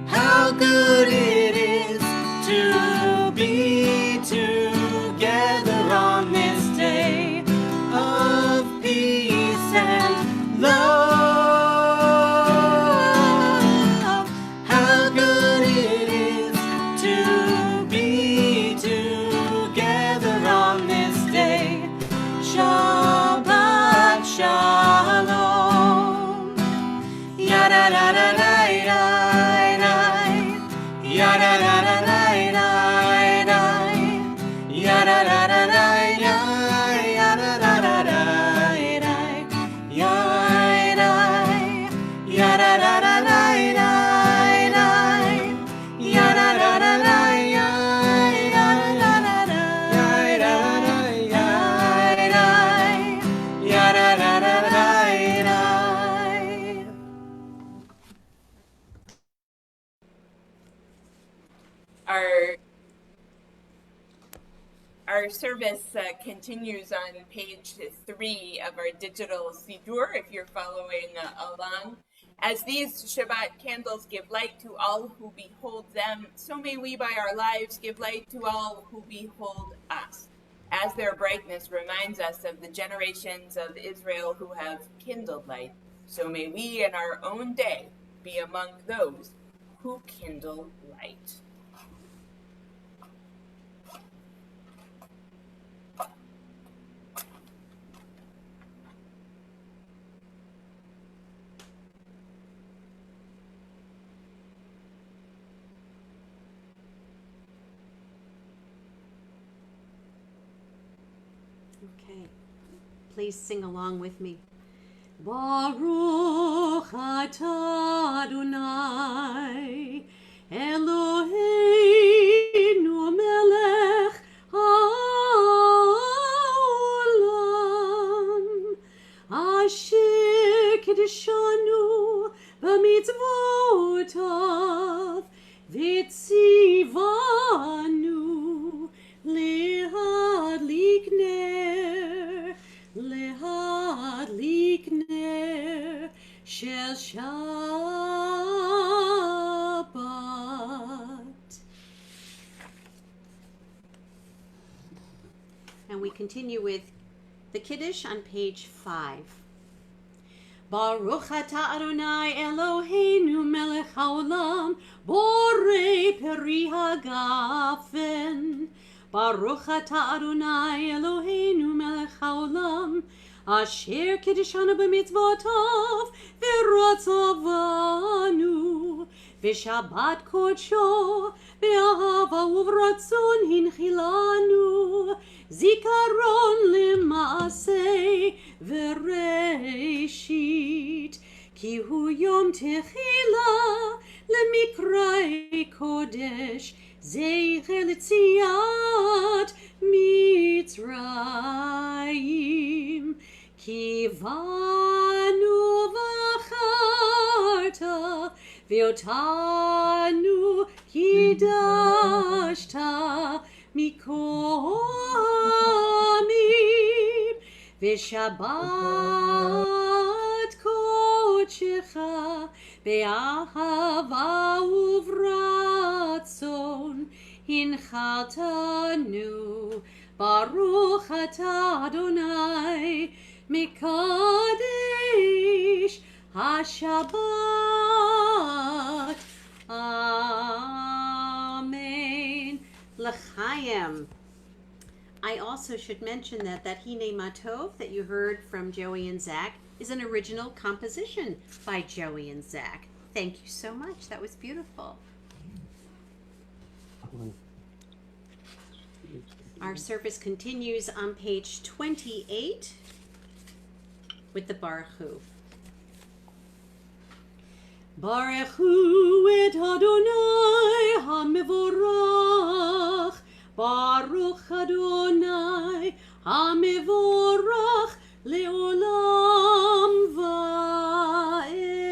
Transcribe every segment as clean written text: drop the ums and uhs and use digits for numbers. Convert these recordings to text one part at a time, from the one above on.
How good it is to be together on this day of peace and love. How good it is to be together on this day. Shabbat Shalom. Yada-da-da-da-da-da. Yada-da-da-da-da-da. Yada-da-da-da-da. Our service continues on page 3 of our digital Siddur, if you're following along. As these Shabbat candles give light to all who behold them, so may we by our lives give light to all who behold us, as their brightness reminds us of the generations of Israel who have kindled light. So may we in our own day be among those who kindle light. Okay, please sing along with me. Baruch atah Adonai Eloheinu melech haolam asher kiddushanu b'mitzvotav v'tzivanu lehadlik ner shel Shabbat. And we continue with the Kiddush on page 5. Baruch atah Adonai Eloheinu melech haolam borei peri hagafen. Baruch atah Adonai Eloheinu melech haolam asher kiddushanu b'mitzvotav v'ratzavanu v'shabbat kodsho v'ahava uvratzon hinchilanu zikaron l'maaseh v'reishit ki hu yom techila l'mikrei kodesh Zeicher l'tziat Mitzrayim Kivanu v'acharta V'otanu kidashta Mikomim V'shabbat kodshecha Be'ahava uvratzon hinchaltanu Baruch atah Adonai Mekadesh HaShabbat. Amen. L'chaim. I also should mention that Hine Matov that you heard from Joey and Zach is an original composition by Joey and Zach. Thank you so much. That was beautiful. Our service continues on page 28 with the Baruch Hu. Baruch Hu et Adonai HaMevorach Baruch Adonai HaMevorach Leolam Va'ed.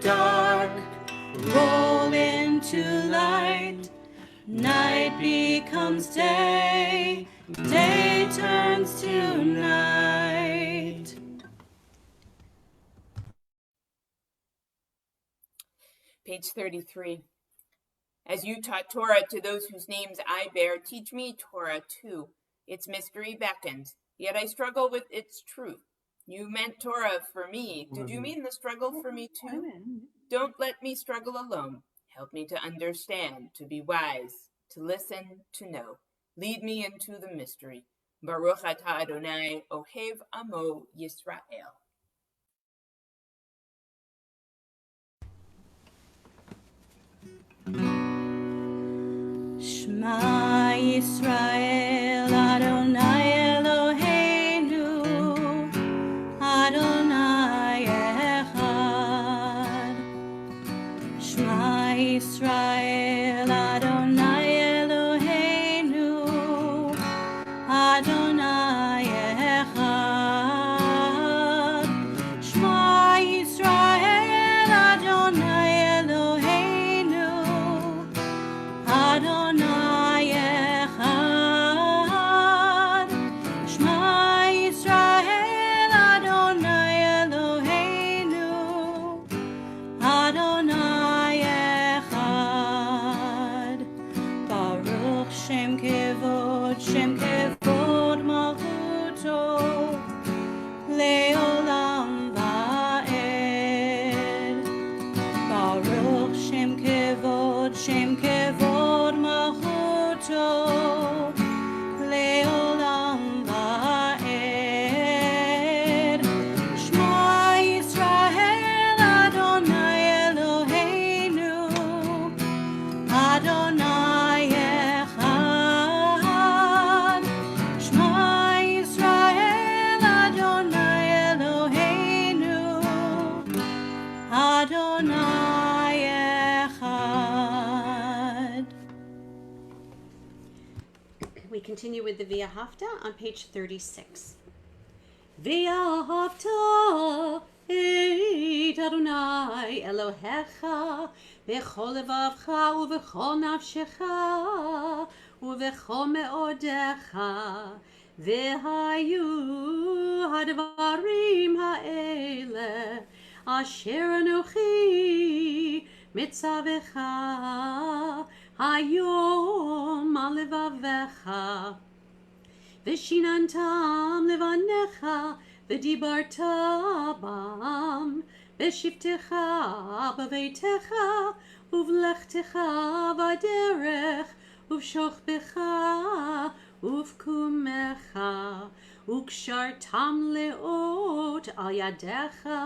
dark roll into light. Night becomes day, day turns to night. Page 33. As you taught Torah to those whose names I bear, teach me Torah too. Its mystery beckons, yet I struggle with its truth. You meant Torah for me. Did you mean the struggle for me too? Don't let me struggle alone. Help me to understand, to be wise, to listen, to know. Lead me into the mystery. Baruch atah Adonai, Ohev Amo Yisrael. Shema Yisrael, Adonai Eloheinu, Adonai Echad. Shema Yisrael, Adonai Eloheinu, Adonai Echad. Shema Yisrael, Adonai Eloheinu, Adonai Echad. Shema Yisrael, Adonai Eloheinu, Adonai Echad. Baruch Shem Kevod Malchuto, Leolam Va'ed. Baruch Shem Kevod Malchuto, Leolam Va'ed. Shema Yisrael, Adonai Eloheinu, Adonai Echad. Shema Yisrael, Adonai Eloheinu, Adonai Echad. We continue with the V'ahavta on page 36. V'ahavta et Adonai Elohecha b'chol levavcha u'b'chol nafshecha u'b'chol me'odecha v'hayu hadvarim ha'ele asher anochi mitzavecha hayom al levavecha Vishinantam levanecha v'dibarta bam v'shivtecha b'veitecha uv'lechtecha v'derech uv'shochbecha uv'kumecha ukshartam leot al yadecha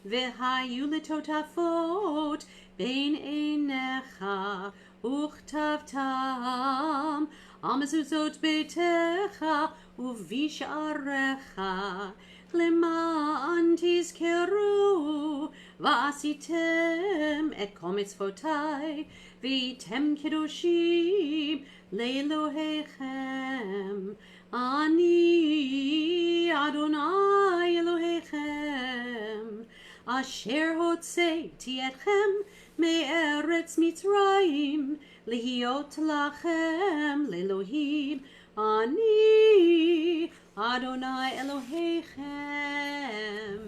v'hayu letotafot bein einecha uchtavtam Amazuzot beitecha uvisharecha leman tizkeru va'asitem et kol mitzvotai v'item kedoshim le'elohechem ani Adonai Elohechem asher hotzeiti etchem me'eretz Mitzrayim Lihiot lachem le'Elohim ani Adonai Elohechem.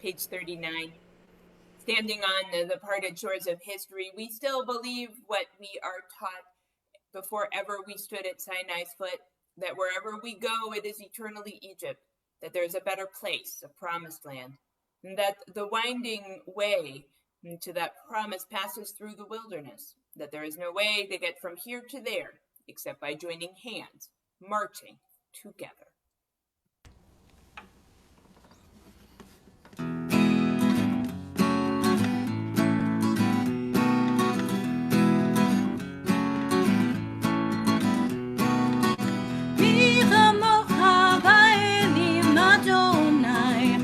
Page 39. Standing on the parted shores of history, we still believe what we are taught before ever we stood at Sinai's foot, that wherever we go, it is eternally Egypt, that there is a better place, a promised land, and that the winding way to that promise passes through the wilderness, that there is no way to get from here to there except by joining hands, marching together. Adonai,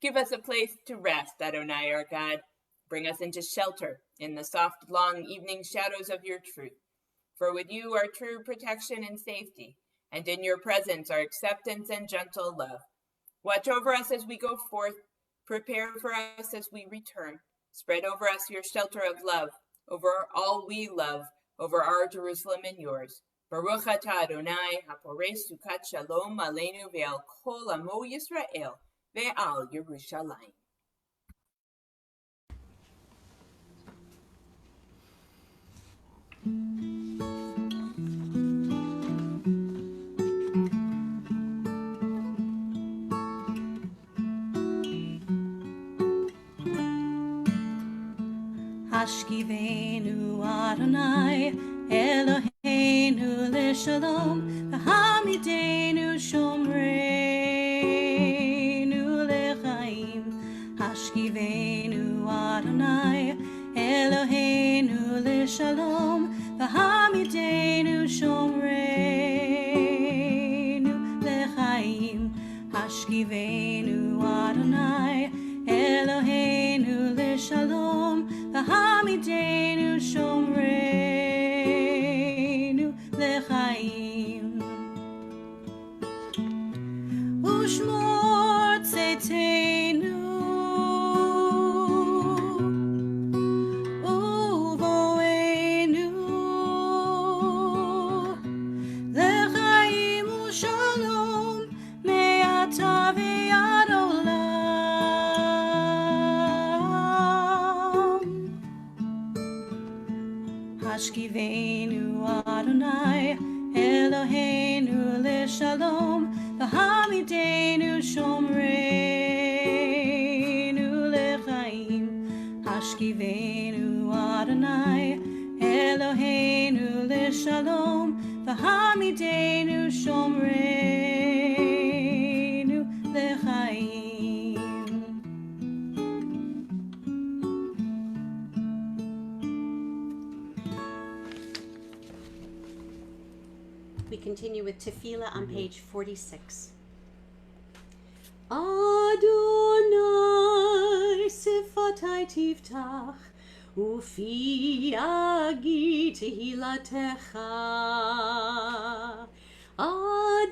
Give us a place to rest, Adonai our God. Bring us into shelter in the soft, long evening shadows of your truth. For with you are true protection and safety, and in your presence are acceptance and gentle love. Watch over us as we go forth. Prepare for us as we return. Spread over us your shelter of love, over all we love, over our Jerusalem and yours. Baruch atah Adonai, haporei sukat shalom aleinu ve'al kol amo Yisrael ve'al Yerushalayim. Hashkivenu Adonai, Eloheinu leshalom, v'hamidenu shomreinu lechaim. Hashkivenu Adonai, Eloheinu leshalom, v'hamidenu shomreinu lechaim. Hashkivenu Adonai, Eloheinu leshalom, v'hamidenu shomreinu lechaim. Ushmor tzeitenu uvoenu lechaim ushalom me'ata ve'ad olam. Hashkivenu Adonai, Eloheinu leshalom, v'hamidenu shomreinu lechaim. Hashkivenu Adonai, Eloheinu leshalom, v'hamidenu shomreinu lechaim. We continue with Tefillah on page 46. Adonai sifatai tiftach ufi agi tehilatecha. Adonai,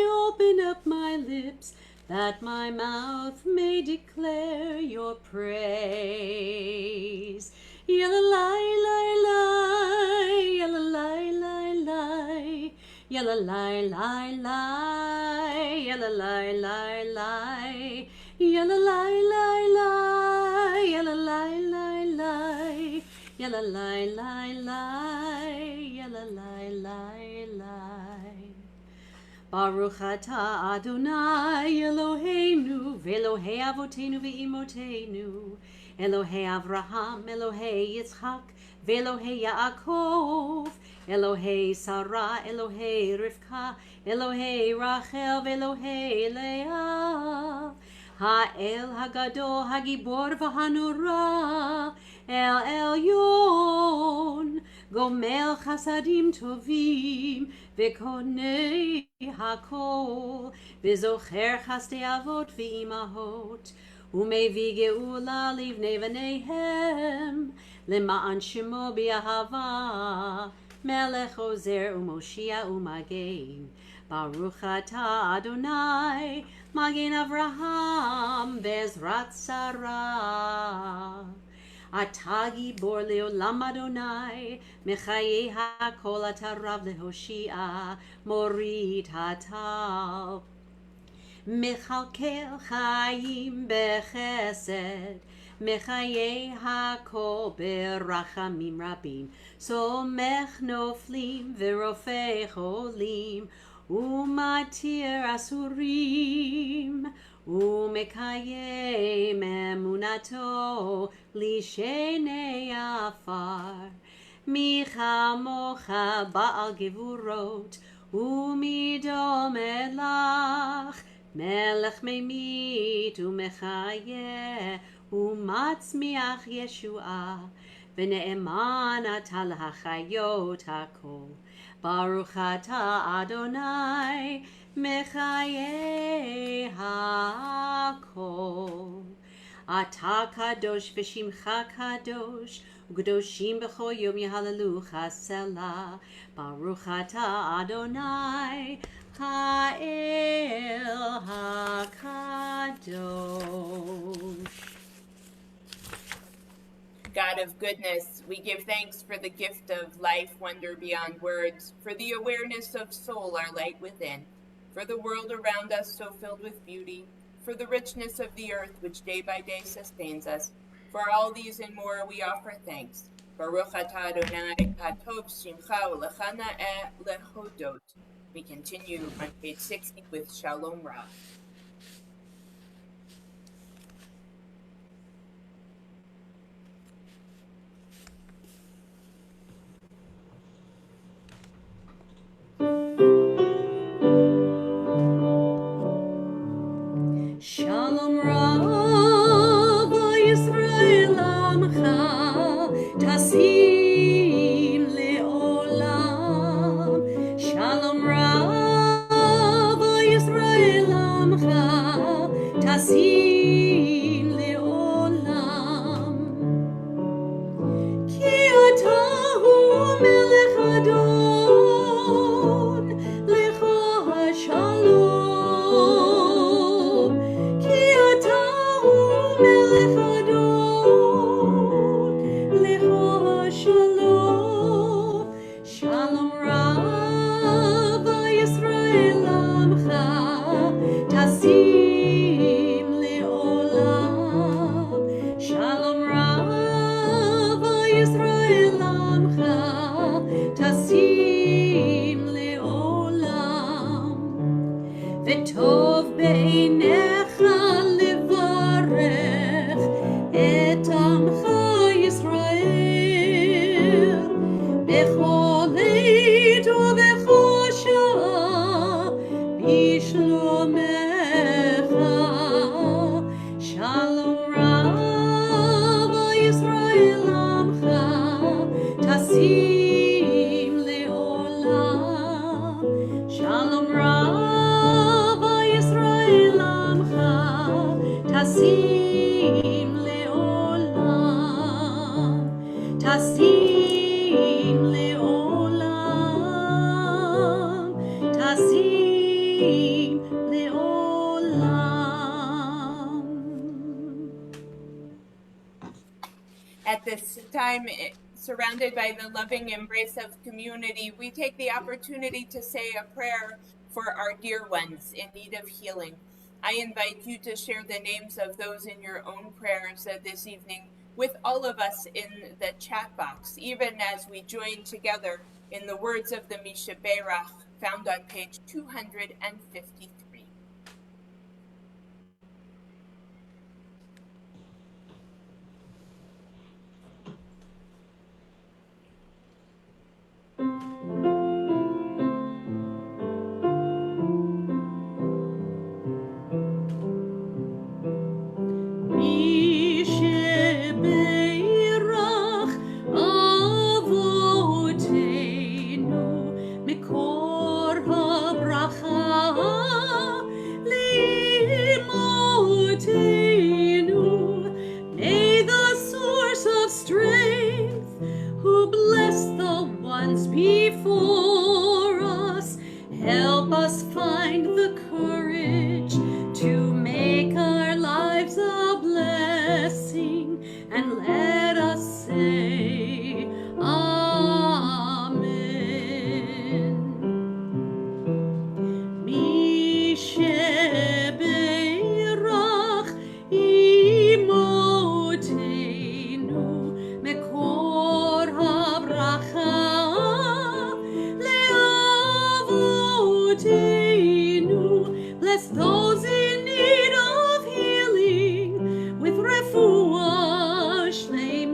open up my lips that my mouth may declare your praise. Yalalai lai lai, yalalai lai lai, yalalai lai lai, yalalai lai lai, yalalai lai lai, yalalai lai lai, yalalai lai lai, yalalai lai lai. Baruch atah Adonai Eloheinu ve'Elohei avotenu ve'imotenu, Elohei Avraham, Elohei Yitzchak, ve'Elohei Yaakov, Elohei Sarah, Elohei Rivka, Elohei Rachel, ve'Elohei Leah. Ha'el Hagadol Hagibor v'Hanora, El Elyon, Gomel Chasadim Tovim, V'Konei Hakol, V'Zocher Chasdei Avot v'Imahot, Umevi Geula Livnei V'neihem, Lema'an Shemo B'Ahava, Melech Ozer Umoshia Umagen. Baruch atah Adonai, Magen Avraham, Bezrat Sarah. Atagi bor leolam Adonai, Mechayei hakol atarav lehoshia, Morit hatal. Mechalkel chayim bechesed, Mechayei hakol berachamim rabim, Somech noflim verofei cholim, Umatir asurim, Umekayem emunato lishenei afar. Micha mocha ba'al gevurot, Umido melach, Melech memit umechaye, Umatzmiach Yeshua, V'ne'eman ata l'hachayot hakol. Baruch atah Adonai, מחיי הכל. אתה קדוש ושמך קדוש, וקדושים בכל יום יהללוך סלה. ברוך אתה אדוני האל הקדוש. God of goodness, we give thanks for the gift of life, wonder beyond words, for the awareness of soul, our light within, for the world around us so filled with beauty, for the richness of the earth which day by day sustains us. For all these and more we offer thanks. Baruch atah Adonai, katov shimcha u'lecha na'eh lehodot. We continue on page 60 with Shalom Rav. Shalom Rav Yisrael Amcha Tasim Leolam. Shalom Rav Yisrael Amcha Tasim Leolam. Ki ata hu melech adon lecha shalom. Ki ata hu melech adon lecha shalom. Shalom Rav Yisrael Amcha Tasim Leolam. Shalom Rav Yisrael Amcha Tasim Leolam. V'tov be'einecha levarech et amcha Yisrael bechol עת ובכל שעה בשלומך. Shalom Rav Yisrael Amcha Tasim Leolam. Shalom Rav Yisrael Amcha Tasim Leolam. Tasim Leolam. Tasim Leolam. At this time, surrounded by the loving embrace of community, we take the opportunity to say a prayer for our dear ones in need of healing. I invite you to share the names of those in your own prayers this evening with all of us in the chat box, even as we join together in the words of the Mishaberach found on page 253. Mishaberach avotenu mikor habracha li'imotenu. May the source of strength, who bless the ones before us, help us find the courage to make our lives a blessing, and let us say Amen. Mishaberach imotenu mekor habracha le'avotenu. Bless those in need of healing with refuah shlema.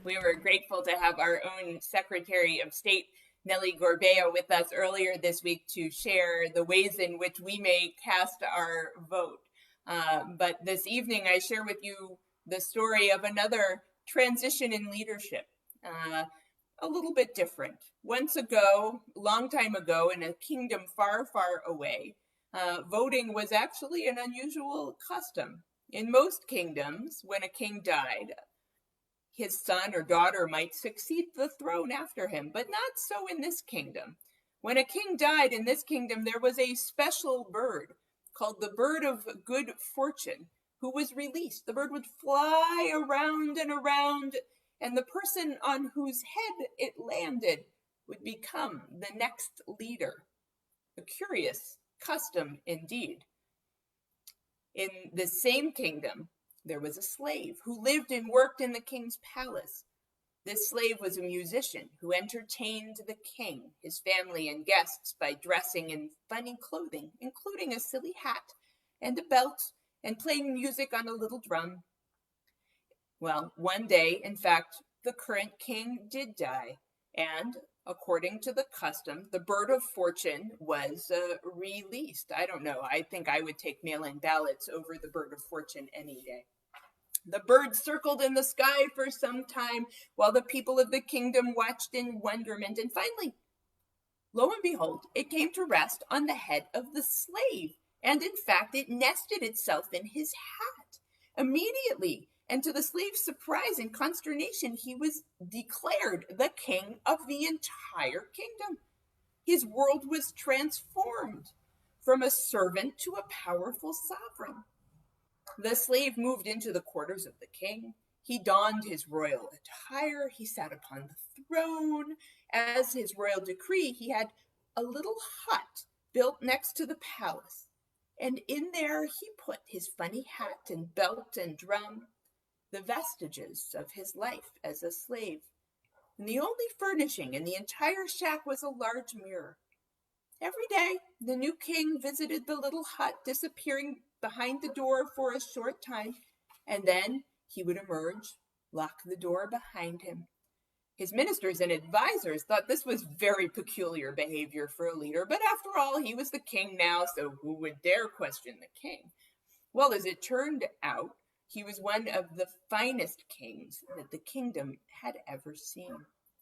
We were grateful to have our own Secretary of State, Nellie Gorbea, with us earlier this week to share the ways in which we may cast our vote. But this evening, I share with you the story of another transition in leadership, a little bit different. Once ago, a long time ago, in a kingdom far, far away, voting was actually an unusual custom. In most kingdoms, when a king died, his son or daughter might succeed the throne after him, but not so in this kingdom. When a king died in this kingdom, there was a special bird called the bird of good fortune who was released. The bird would fly around and around, and the person on whose head it landed would become the next leader. A curious custom indeed. In the same kingdom, there was a slave who lived and worked in the king's palace. This slave was a musician who entertained the king, his family, and guests by dressing in funny clothing, including a silly hat and a belt, and playing music on a little drum. Well, one day, in fact, the current king did die, and according to the custom, the bird of fortune was released. I don't know. I think I would take mail-in ballots over the bird of fortune any day. The bird circled in the sky for some time while the people of the kingdom watched in wonderment. And finally, lo and behold, it came to rest on the head of the slave. And in fact, it nested itself in his hat. Immediately, and to the slave's surprise and consternation, he was declared the king of the entire kingdom. His world was transformed from a servant to a powerful sovereign. The slave moved into the quarters of the king. He donned his royal attire. He sat upon the throne. As his royal decree, he had a little hut built next to the palace. And in there he put his funny hat and belt and drum, the vestiges of his life as a slave. And the only furnishing in the entire shack was a large mirror. Every day, the new king visited the little hut, disappearing behind the door for a short time, and then he would emerge, lock the door behind him. His ministers and advisors thought this was very peculiar behavior for a leader, but after all, he was the king now, so who would dare question the king? Well, as it turned out, he was one of the finest kings that the kingdom had ever seen.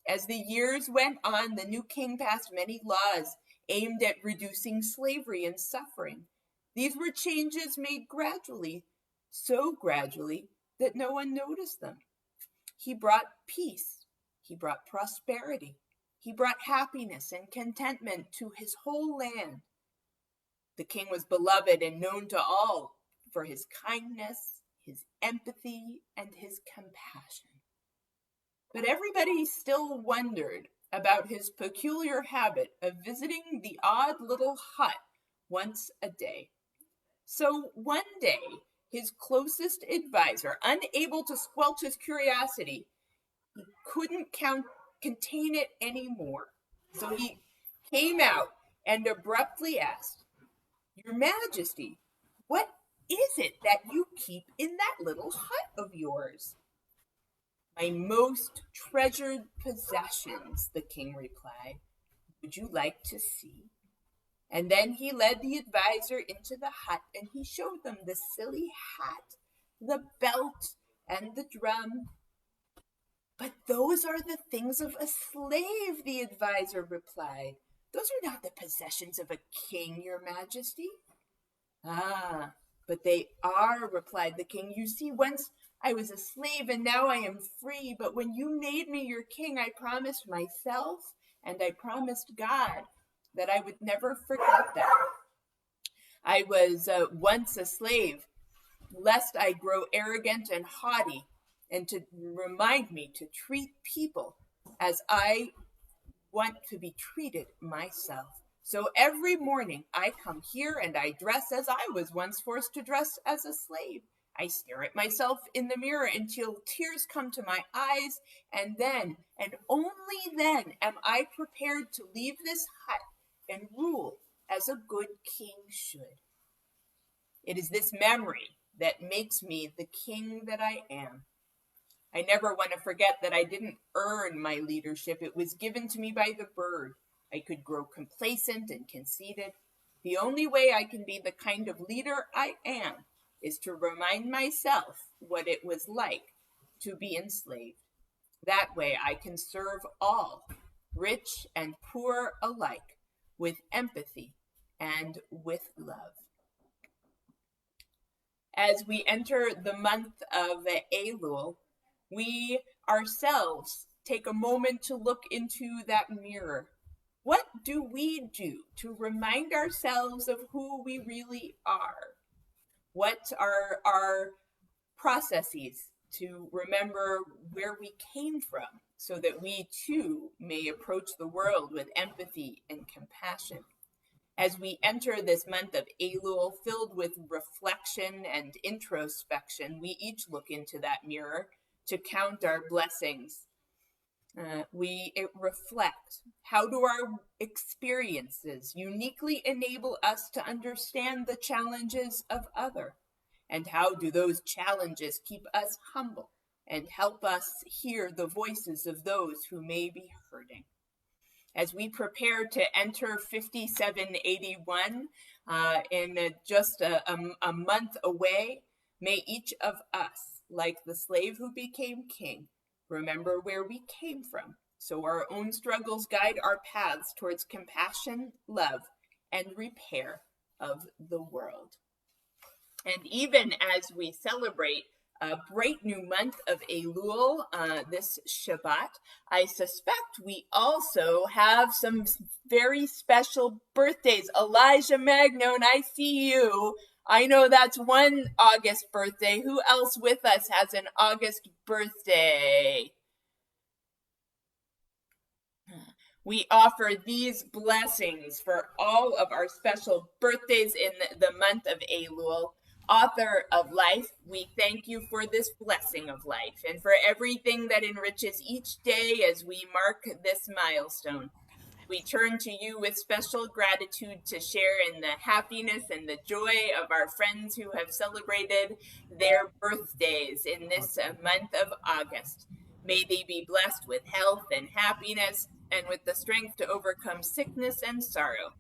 As the years went on, the new king passed many laws aimed at reducing slavery and suffering. These were changes made gradually, so gradually that no one noticed them. He brought peace. He brought prosperity. He brought happiness and contentment to his whole land. The king was beloved and known to all for his kindness, his empathy, and his compassion. But everybody still wondered about his peculiar habit of visiting the odd little hut once a day. So one day, his closest advisor, unable to squelch his curiosity, he couldn't contain it anymore. So he came out and abruptly asked, "Your Majesty, what is it that you keep in that little hut of yours?" "My most treasured possessions," the king replied. "Would you like to see?" And then he led the advisor into the hut, and he showed them the silly hat, the belt, and the drum. "But those are the things of a slave," the advisor replied. "Those are not the possessions of a king, your Majesty." "Ah, but they are," replied the king. "You see, once I was a slave and now I am free, but when you made me your king, I promised myself and I promised God that I would never forget that. I was once a slave, lest I grow arrogant and haughty, and to remind me to treat people as I want to be treated myself. So every morning I come here and I dress as I was once forced to dress as a slave. I stare at myself in the mirror until tears come to my eyes, and then, and only then, am I prepared to leave this hut and rule as a good king should. It is this memory that makes me the king that I am. I never want to forget that I didn't earn my leadership. It was given to me by the bird. I could grow complacent and conceited. The only way I can be the kind of leader I am is to remind myself what it was like to be enslaved. That way I can serve all, rich and poor alike, with empathy and with love. As we enter the month of Elul, we ourselves take a moment to look into that mirror. What do we do to remind ourselves of who we really are? What are our processes to remember where we came from so that we too may approach the world with empathy and compassion? As we enter this month of Elul filled with reflection and introspection, we each look into that mirror to count our blessings. We reflect. How do our experiences uniquely enable us to understand the challenges of other? And how do those challenges keep us humble and help us hear the voices of those who may be hurting? As we prepare to enter 5781 in just a month away, may each of us, like the slave who became king, remember where we came from, so our own struggles guide our paths towards compassion, love, and repair of the world. And even as we celebrate a bright new month of Elul, this Shabbat, I suspect we also have some very special birthdays. Elijah Magnon, I see you. I know that's one August birthday. Who else with us has an August birthday? We offer these blessings for all of our special birthdays in the month of Elul. Author of life, we thank you for this blessing of life and for everything that enriches each day as we mark this milestone. We turn to you with special gratitude to share in the happiness and the joy of our friends who have celebrated their birthdays in this month of August. May they be blessed with health and happiness and with the strength to overcome sickness and sorrow.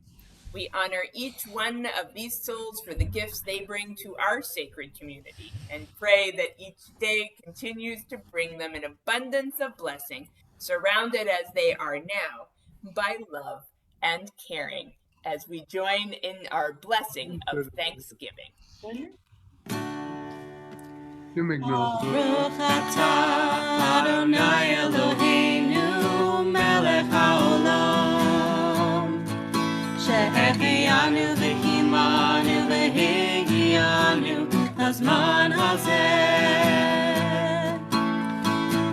We honor each one of these souls for the gifts they bring to our sacred community and pray that each day continues to bring them an abundance of blessing, surrounded as they are now by love and caring, as we join in our blessing of Thanksgiving. Baruch atah Adonai Eloheinu melech haolam שהחיינו וקיימנו והגיענו לזמן הזה.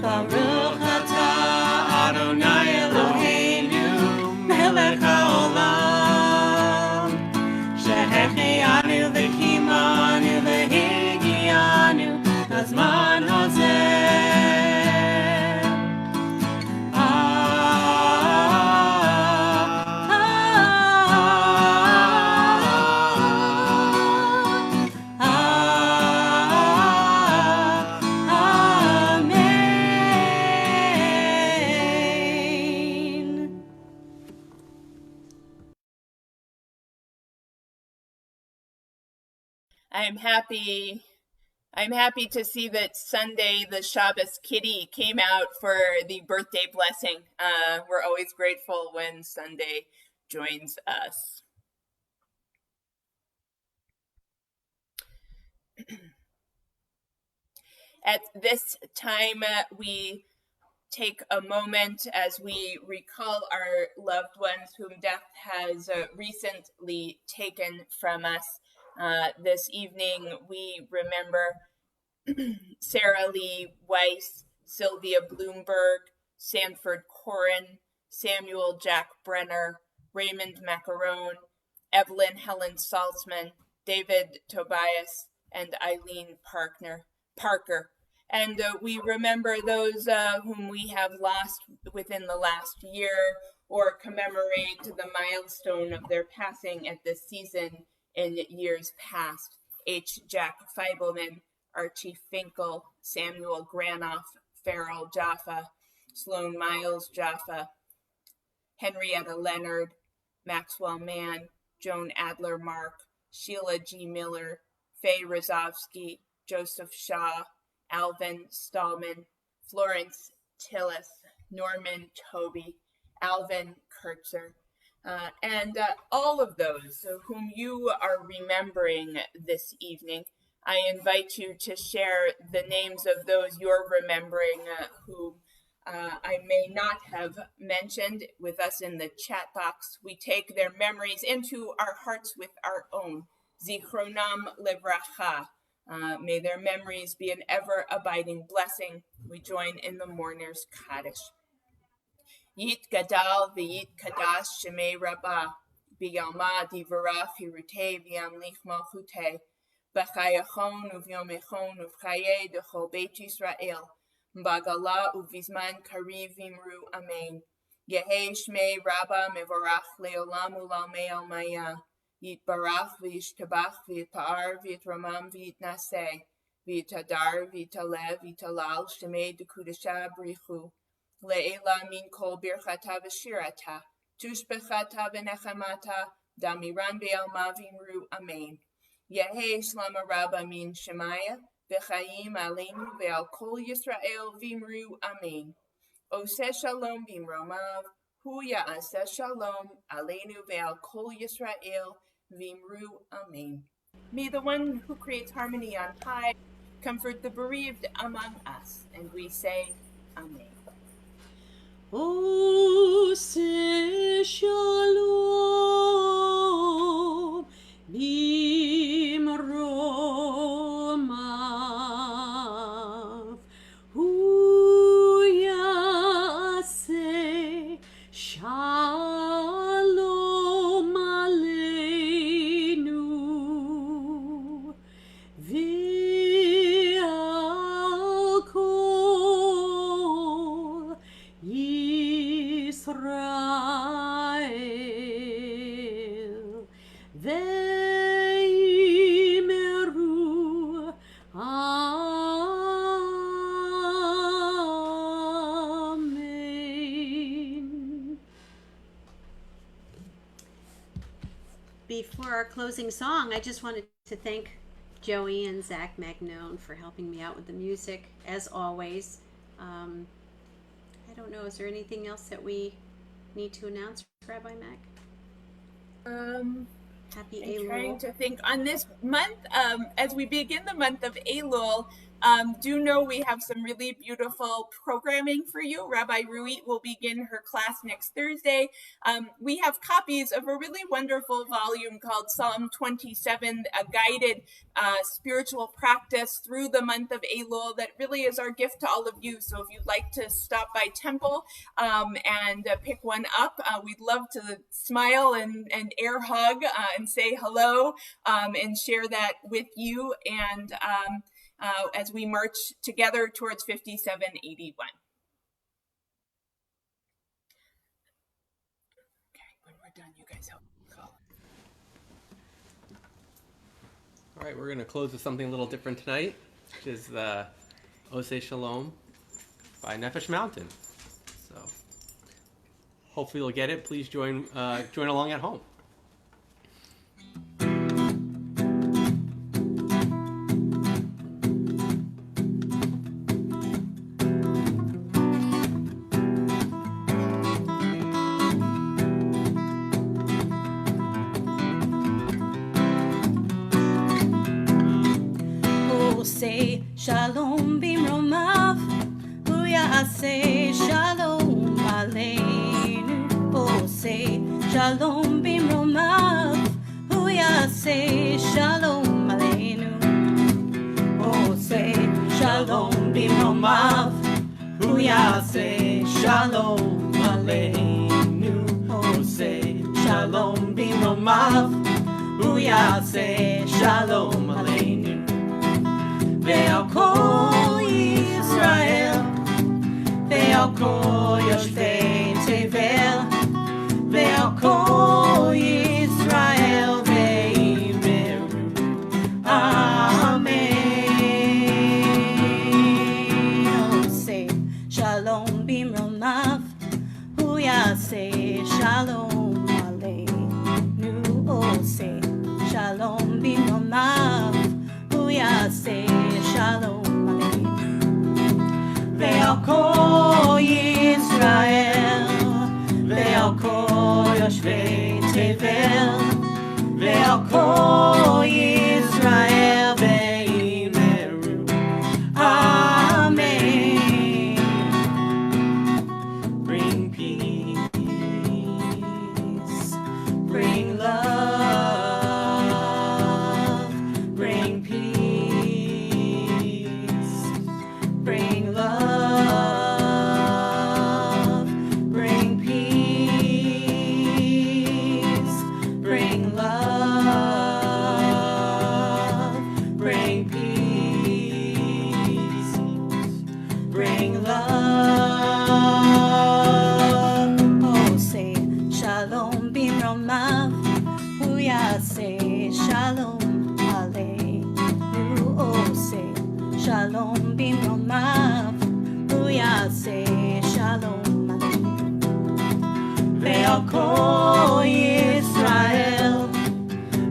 ברוך אתה אדוני אלוהינו מלך העולם שהחיינו וקיימנו והגיענו לזמן הזה. I'm happy to see that Sunday the Shabbos Kitty came out for the birthday blessing. We're always grateful when Sunday joins us. At this time, we take a moment as we recall our loved ones whom death has recently taken from us. This evening, we remember Sarah Lee Weiss, Sylvia Bloomberg, Sanford Corin, Samuel Jack Brenner, Raymond Macaron, Evelyn Helen Saltzman, David Tobias, and Eileen Parker. And we remember those whom we have lost within the last year or commemorate the milestone of their passing at this season in years past. H. Jack Feibelman, Archie Finkel, Samuel Granoff, Farrell Jaffa, Sloan Miles Jaffa, Henrietta Leonard, Maxwell Mann, Joan Adler Mark, Sheila G. Miller, Faye Rozovsky, Joseph Shaw, Alvin Stallman, Florence Tillis, Norman Toby, Alvin Kurtzer, and all of those whom you are remembering this evening. I invite you to share the names of those you're remembering who I may not have mentioned with us in the chat box. We take their memories into our hearts with our own. Zichronam Livracha. May their memories be an ever-abiding blessing. We join in the mourners' Kaddish. Yit Gadal v'yit Kadash Shemei Rabbah B'yalma Divarach Hirutei V'yamlich Malchutei B'chayachon Uv'yomechon Uv'chayei D'chol Beit Yisrael Bagala Uvizman Kariv Vimru Amen Yehei Shmei Rabbah Mevorach Leolam Ulamei Almaya Yitbarach V'yishtabach V'yitpa'ar V'yitramam V'yitnaseh V'yitadar V'yitaleh V'yitalal Shemei D'kudesha Brichu Le'ela min kol birchata v'shirata, tushbechata v'nechamata, damiran be'alma v'imru amen. Yehei shlama rabba min shemaya, v'chayim aleinu ve'al kol Yisrael v'imru amen. Oseh shalom v'imromav, hu ya'aseh shalom aleinu ve'al kol Yisrael v'imru amen. May the one who creates harmony on high comfort the bereaved among us, and we say amen. Oseh shalom bimromav, hu yaseh shalom aleinu, ve'al kol Israel, ve'imeru amen. Before our closing song, I just wanted to thank Joey and Zach Magnone for helping me out with the music, as always. I don't know, is there anything else that we need to announce, Rabbi Mac? Happy I'm Elul. trying to think on this month, as we begin the month of Elul, do know we have some really beautiful programming for you. Rabbi Ruit will begin her class next Thursday. We have copies of a really wonderful volume called Psalm 27, a guided spiritual practice through the month of Elul that really is our gift to all of you. So if you'd like to stop by Temple and pick one up, we'd love to smile and air hug and say hello and share that with you. And as we march together towards 5781. Okay, when we're done, you guys help call. All right, we're going to close with something a little different tonight, which is the Oseh Shalom by Nefesh Mountain. So hopefully you'll get it. Please join along at home. Say shalom bimromav, hu ya'aseh shalom aleinu. Oh, say shalom bimromav, hu ya'aseh shalom aleinu. Oh, say shalom bimromav, hu ya'aseh shalom aleinu. Oh, say shalom bimromav, hu ya'aseh shalom aleinu. Ve'al kol Yisrael, ve'al kol yoshvei tevel, ve'al kol Yisrael ve'imeru, amen. Oh, say במרומיו, הוא יעשה שלום עלינו, עושה שלום במרומיו, הוא יעשה שלום עלינו. ועל כל ישראל, ועל כל יושבי תבל, ועל כל ישראל ואמרו אמן. Bring peace, bring love, bring peace, bring love, bring peace, bring love, bring peace, bring love. Oh, say shalom במרומיו, הוא יעשה שלום עלינו. Oh, say שלום במרומיו, הוא יעשה שלום עלינו. ועל כל ישראל,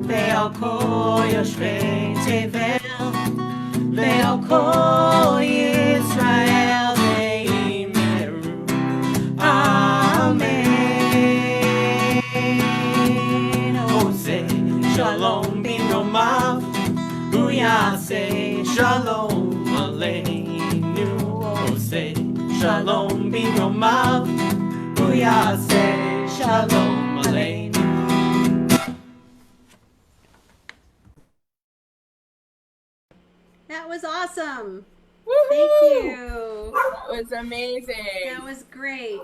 ועל כל יושבי תבל, ועל כל ישראל ואמרו אמן. עושה שלום במרומיו, הוא יעשה שלום עלינו. עושה שלום במרומיו, הוא יעשה שלום עלינו. That was awesome. Woohoo! Thank you. That was amazing. That was great.